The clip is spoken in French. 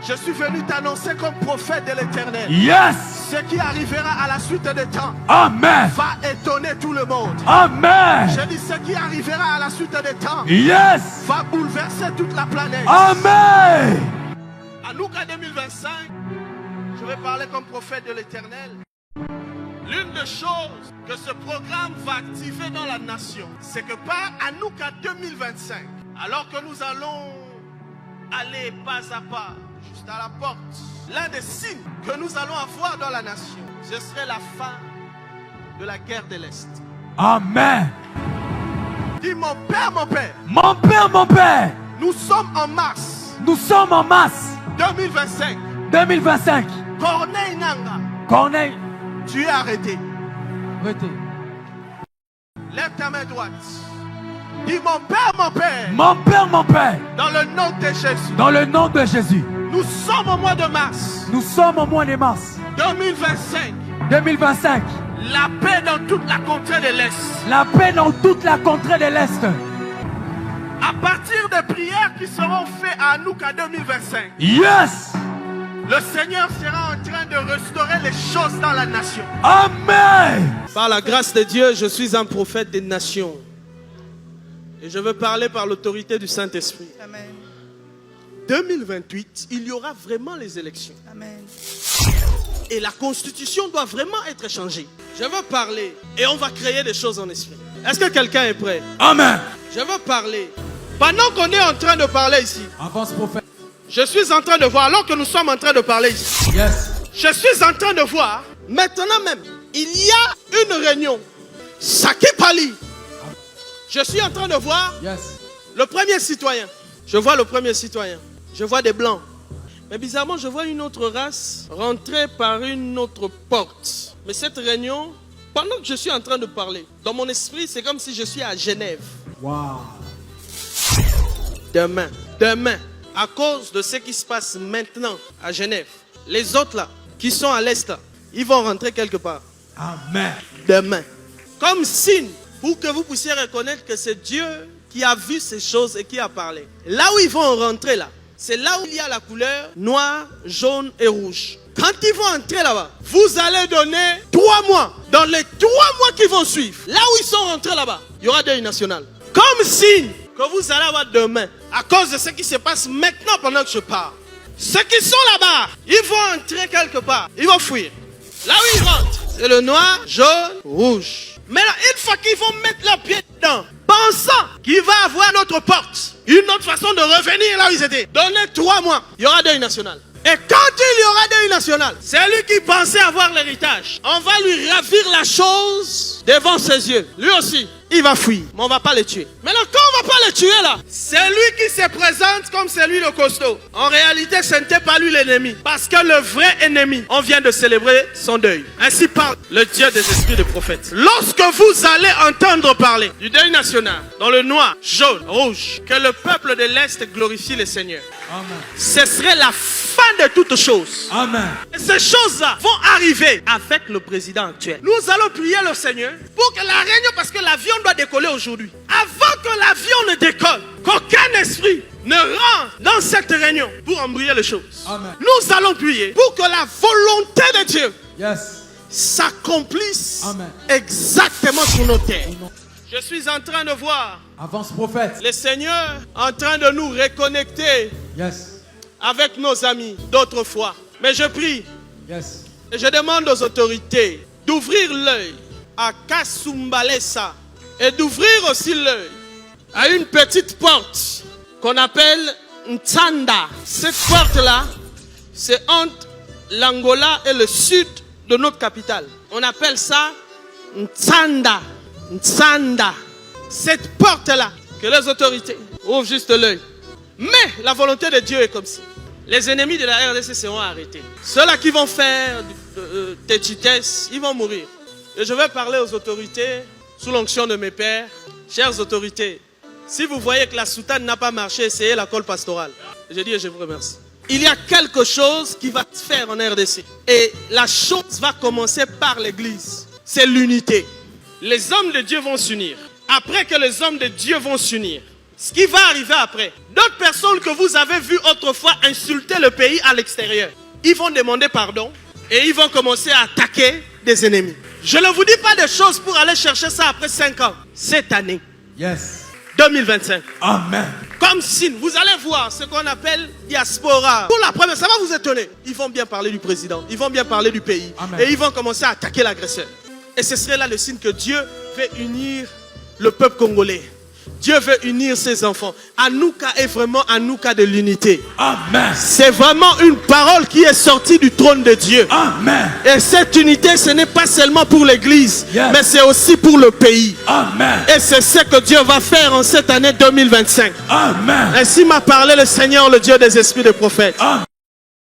Je suis venu t'annoncer comme prophète de l'Éternel. Yes. Ce qui arrivera à la suite des temps Amen. va étonner tout le monde. Amen. Je dis ce qui arrivera à la suite des temps Yes. va bouleverser toute la planète. Amen. Hanouka 2025, je vais parler comme prophète de l'Éternel. L'une des choses que ce programme va activer dans la nation, c'est que par Hanouka 2025, alors que nous allons aller pas à pas, juste à la porte, l'un des signes que nous allons avoir dans la nation, ce serait la fin de la guerre de l'Est. Amen. Dis mon Père, mon Père. Mon Père, mon Père. Nous sommes en mars. Nous sommes en mars 2025. 2025. Corneille Nanga. Corneille. Tu es arrêté. Arrêtez. Lève ta main droite. Dis mon Père, mon Père. Mon Père, mon Père. Dans le nom de Jésus. Dans le nom de Jésus. Nous sommes au mois de mars. Nous sommes au mois de mars 2025. 2025. La paix dans toute la contrée de l'Est. La paix dans toute la contrée de l'Est. À partir des prières qui seront faites à Hanouka 2025. Yes. Le Seigneur sera en train de restaurer les choses dans la nation. Amen. Par la grâce de Dieu, je suis un prophète des nations. Et je veux parler par l'autorité du Saint-Esprit. Amen. 2028, il y aura vraiment les élections. Amen. Et la constitution doit vraiment être changée. Je veux parler et on va créer des choses en esprit. Est-ce que quelqu'un est prêt? Amen. Je veux parler. Pendant qu'on est en train de parler ici, Avance, prophète. je suis en train de voir, alors que nous sommes en train de parler ici, Yes. je suis en train de voir, maintenant même, il y a une réunion. Sakipali. Je suis en train de voir Yes. le premier citoyen. Je vois le premier citoyen. Je vois des blancs. Mais bizarrement, je vois une autre race rentrer par une autre porte. Mais cette réunion, pendant que je suis en train de parler, dans mon esprit, c'est comme si je suis à Genève. Wow. Demain, à cause de ce qui se passe maintenant à Genève, les autres là, qui sont à l'est là, ils vont rentrer quelque part. Amen. Demain. Comme signe, pour que vous puissiez reconnaître que c'est Dieu qui a vu ces choses et qui a parlé. Là où ils vont rentrer là, c'est là où il y a la couleur noir, jaune et rouge. Quand ils vont entrer là-bas, vous allez donner 3 mois. Dans les 3 mois qui vont suivre, là où ils sont rentrés là-bas, il y aura deuil national. Comme signe que vous allez avoir demain, à cause de ce qui se passe maintenant pendant que je parle. Ceux qui sont là-bas, ils vont entrer quelque part, ils vont fuir. Là où ils rentrent, c'est le noir, jaune, rouge. Mais là, une fois qu'ils vont mettre leurs pieds dedans, pensant qu'il va avoir une autre porte, une autre façon de revenir là où ils étaient, donnez 3 mois, il y aura deuil national. Et quand il y aura deuil national, c'est lui qui pensait avoir l'héritage. On va lui ravir la chose devant ses yeux. Lui aussi, il va fuir, mais on ne va pas le tuer. Maintenant, quand on ne va pas le tuer là, c'est lui qui se présente comme c'est lui le costaud. En réalité, ce n'était pas lui l'ennemi. Parce que le vrai ennemi, on vient de célébrer son deuil. Ainsi parle le Dieu des esprits de prophètes. Lorsque vous allez entendre parler du deuil national, dans le noir, jaune, rouge, que le peuple de l'Est glorifie le Seigneur. Amen. Ce serait la fin de toutes choses. Amen. Et ces choses-là vont arriver avec le président actuel. Nous allons prier le Seigneur pour que la réunion, parce que l'avion doit décoller aujourd'hui. Avant que l'avion ne décolle, qu'aucun esprit ne rentre dans cette réunion pour embrouiller les choses. Amen. Nous allons prier pour que la volonté de Dieu Yes. s'accomplisse Amen. exactement sur nos terres. Je suis en train de voir Avance, prophète. le Seigneur en train de nous reconnecter Yes. avec nos amis d'autrefois. Mais je prie Yes. et je demande aux autorités d'ouvrir l'œil à Kasumbalesa et d'ouvrir aussi l'œil à une petite porte qu'on appelle Ntsanda. Cette porte-là, c'est entre l'Angola et le sud de notre capitale. On appelle ça Ntsanda. Ntsanda. Cette porte-là, que les autorités ouvrent juste l'œil. Mais la volonté de Dieu est comme ça. Les ennemis de la RDC seront arrêtés. Ceux-là qui vont faire des titesses, ils vont mourir. Et je vais parler aux autorités sous l'onction de mes pères. Chères autorités, si vous voyez que la soutane n'a pas marché, essayez la colle pastorale. Je dis et je vous remercie. Il y a quelque chose qui va se faire en RDC. Et la chose va commencer par l'église. C'est l'unité. Les hommes de Dieu vont s'unir. Après que les hommes de Dieu vont s'unir, Ce qui va arriver après. D'autres personnes que vous avez vues autrefois insulter le pays à l'extérieur, ils vont demander pardon et ils vont commencer à attaquer des ennemis. Je ne vous dis pas des choses pour aller chercher ça après 5 ans. Cette année, Yes. 2025. Amen. Comme signe, vous allez voir ce qu'on appelle diaspora. Pour la première, ça va vous étonner. Ils vont bien parler du président, ils vont bien parler du pays. Amen. Et ils vont commencer à attaquer l'agresseur. Et ce serait là le signe que Dieu veut unir le peuple congolais. Dieu veut unir ses enfants. Anouka est vraiment Anouka de l'unité. Amen. C'est vraiment une parole qui est sortie du trône de Dieu. Amen. Et cette unité, ce n'est pas seulement pour l'église, Yes. mais c'est aussi pour le pays. Amen. Et c'est ce que Dieu va faire en cette année 2025. Amen. Ainsi m'a parlé le Seigneur, le Dieu des esprits des prophètes. Amen.